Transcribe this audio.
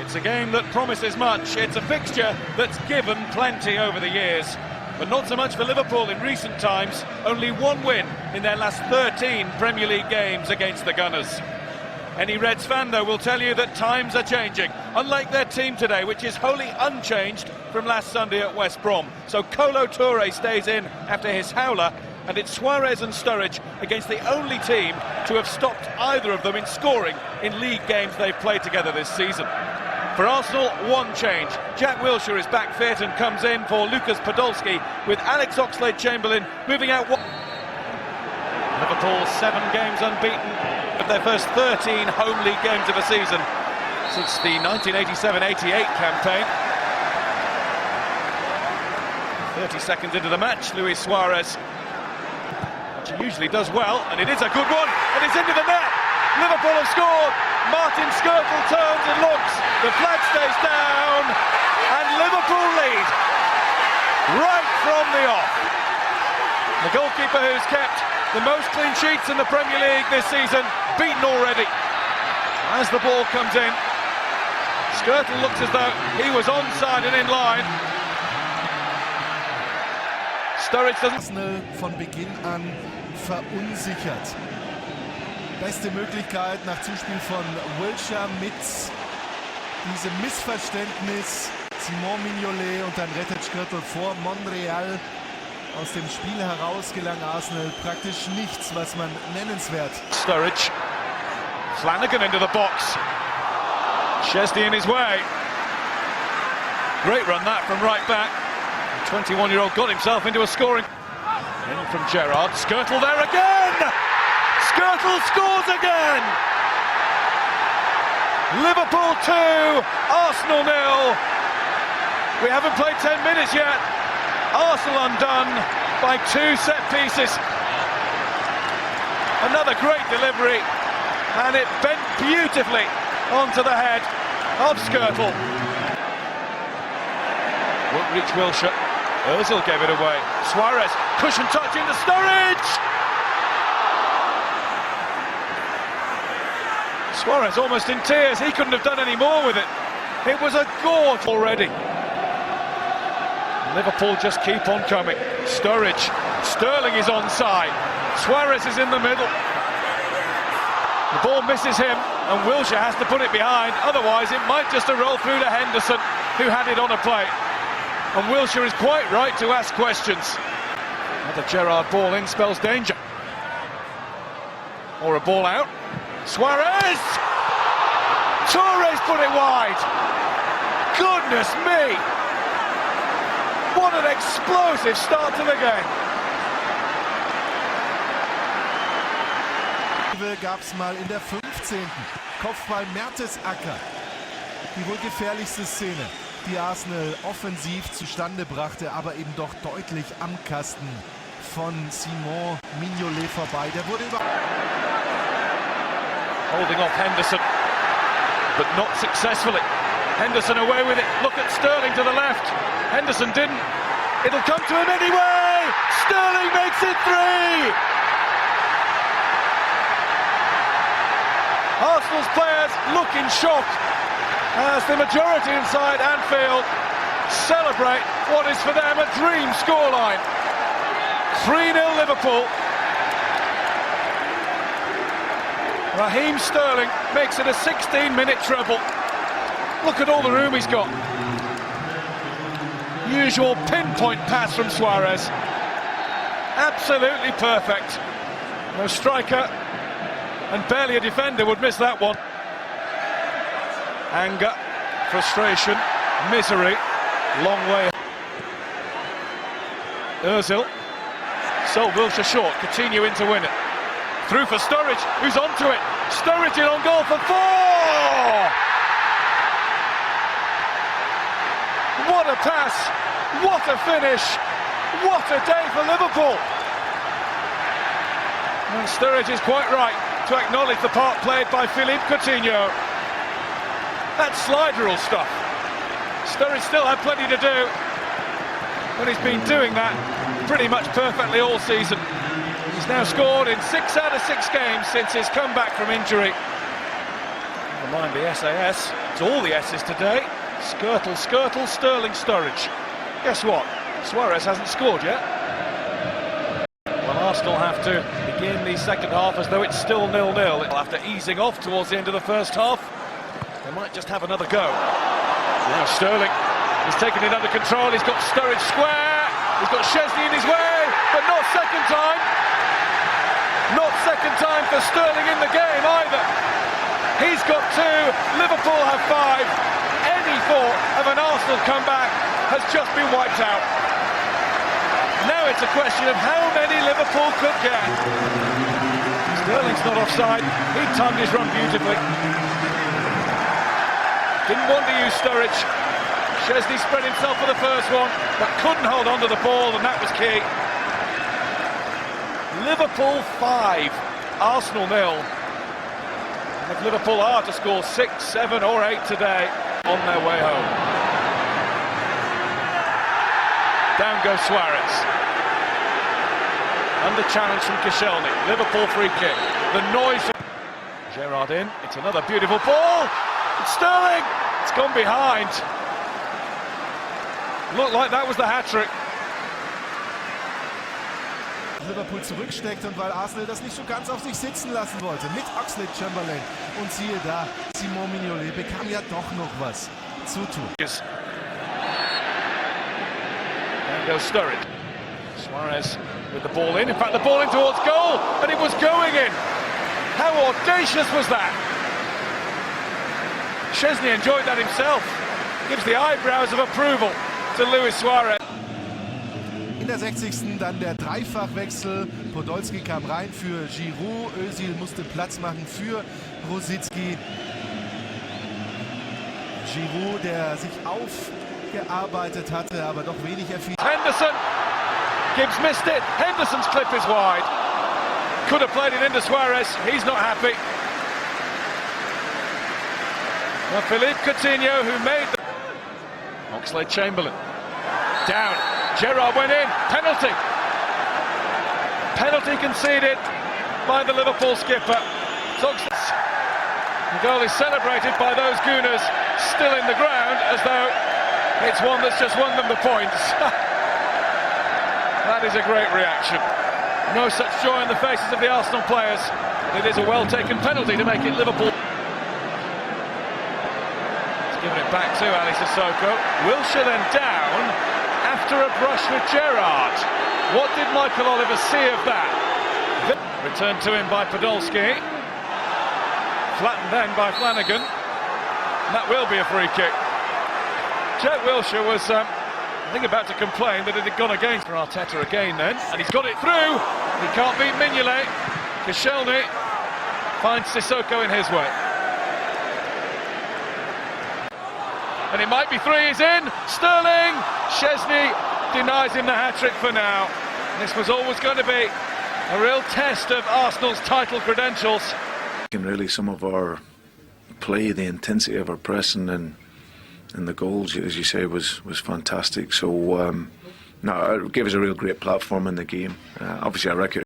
It's a game that promises much. It's a fixture that's given plenty over the years. But not so much for Liverpool in recent times. Only one win in their last 13 Premier League games against the Gunners. Any Reds fan, though, will tell you that times are changing. Unlike their team today, which is wholly unchanged from last Sunday at West Brom. So Kolo Touré stays in after his howler, and it's Suarez and Sturridge against the only team to have stopped either of them in scoring in league games they've played together this season. For Arsenal, one change. Jack Wilshere is back fit and comes in for Lucas Podolski, with Alex Oxlade-Chamberlain moving out. Liverpool 7 games unbeaten of their first 13 home league games of a season since the 1987-88 campaign. 30 seconds into the match, Luis Suarez, which he usually does well, and it is a good one, and it's into the net. Liverpool have scored. Martin Skrtel turns and looks. The flag stays down, and Liverpool lead right from the off. The goalkeeper who's kept the most clean sheets in the Premier League this season, beaten already. As the ball comes in, Skrtel looks as though he was onside and in line. Sturridge doesn't. Arsenal von Beginn an verunsichert. Beste Möglichkeit nach Zuspiel von Wilshere mit diesem Missverständnis. Simon Mignolet und dann rettet Skrtel vor Monreal. Aus dem Spiel heraus gelang Arsenal praktisch nichts, was man nennenswert. Sturridge, Flanagan into the box. Chesney in his way. Great run that from right back. The 21-year-old got himself into a scoring. In from Gerrard, Skrtel there again! Skrtel scores again! Liverpool 2, Arsenal 0. We haven't played 10 minutes yet. Arsenal undone by 2 set pieces. Another great delivery, and it bent beautifully onto the head of Skrtel. Won't reach Wilshere. Ozil gave it away. Suarez, cushion touch into Sturridge! Suarez almost in tears. He couldn't have done any more with it. It was a gorge already. Liverpool just keep on coming. Sturridge, Sterling is onside. Suarez is in the middle. The ball misses him, and Wilshere has to put it behind. Otherwise, it might just roll through to Henderson, who had it on a plate. And Wilshere is quite right to ask questions. Another Gerrard ball in spells danger. Or a ball out. Suarez! Torres put it wide. Goodness me! What an explosive start to the game. Gab's mal in der 15. Kopfball Mertesacker. Die wohl gefährlichste Szene, die Arsenal offensiv zustande brachte, aber eben doch deutlich am Kasten von Simon Mignolet vorbei. Der wurde über... Holding off Henderson, but not successfully. Henderson away with it. Look at Sterling to the left. Henderson didn't. It'll come to him anyway. Sterling makes it 3. Arsenal's players look in shock as the majority inside Anfield celebrate what is for them a dream scoreline. 3-0 Liverpool. Raheem Sterling makes it a 16-minute treble. Look at all the room he's got. Usual pinpoint pass from Suarez. Absolutely perfect. No striker and barely a defender would miss that one. Anger, frustration, misery. Long way. Ozil. So Wilshere short. Coutinho in to win it. Through for Sturridge, who's onto it. Sturridge in on goal for 4! What a pass, what a finish, what a day for Liverpool. And Sturridge is quite right to acknowledge the part played by Philippe Coutinho. That's slideral stuff. Sturridge still had plenty to do, but he's been doing that pretty much perfectly all season. He's now scored in 6 out of 6 games since his comeback from injury. The mind the SAS. It's all the S's today. Skirtle, Skirtle, Sterling, Sturridge. Guess what? Suarez hasn't scored yet. Well, Arsenal have to begin the second half as though it's still 0-0. After easing off towards the end of the first half, they might just have another go. Now Sterling is taking it under control. He's got Sturridge square. He's got Szczesny in his way, but not second time. Not second time for Sterling in the game either. He's got 2, Liverpool have 5. Any thought of an Arsenal comeback has just been wiped out. Now it's a question of how many Liverpool could get. Sterling's not offside. He timed his run beautifully. Didn't want to use Sturridge. Szczesny spread himself for the first one, but couldn't hold on to the ball, and that was key. Liverpool 5, Arsenal 0. And if Liverpool are to score 6, 7 or 8 today, on their way home. Down goes Suarez. Under challenge from Koscielny. Liverpool free kick. The noise. Gerrard in. It's another beautiful ball. It's Sterling. It's gone behind. Looked like that was the hat-trick. Liverpool zurücksteckt und weil Arsenal das nicht so ganz auf sich sitzen lassen wollte. Mit Oxlade-Chamberlain. Und siehe da, Simon Mignolet bekam ja doch noch was zu tun. There goes Sturridge. Suarez with the ball in. In fact, the ball in towards goal, and it was going in. How audacious was that? Szczesny enjoyed that himself. Gives the eyebrows of approval to Luis Suarez. In der 60. dann der Dreifachwechsel. Podolski kam rein für Giroud. Özil musste Platz machen für Rositzky. Giroud, der sich aufgearbeitet hatte, aber doch wenig erfiel. Henderson! Gibbs missed it. Henderson's clip is wide. Could have played it into Suarez. He's not happy. Well, Philippe Coutinho, who made the... Oxlade-Chamberlain. Down. Gerrard went in. Penalty. Penalty conceded by the Liverpool skipper. The goal is celebrated by those Gooners still in the ground as though it's one that's just won them the points. That is a great reaction. No such joy on the faces of the Arsenal players. It is a well-taken penalty to make it Liverpool. He's given it back to Ali Sissoko. Wilshere then down after a brush with Gerrard. What did Michael Oliver see of that? Returned to him by Podolski. Flattened then by Flanagan. And that will be a free kick. Jack Wilshere was, I think, about to complain that it had gone against Arteta again then. And he's got it through. He can't beat Mignolet. Koscielny finds Sissoko in his way. And it might be 3, he's in. Sterling. Szczesny denies him the hat-trick for now. This was always going to be a real test of Arsenal's title credentials. And really some of our play, the intensity of our pressing and the goals, as you say, was fantastic. So no, it gave us a real great platform in the game. Obviously, I reckon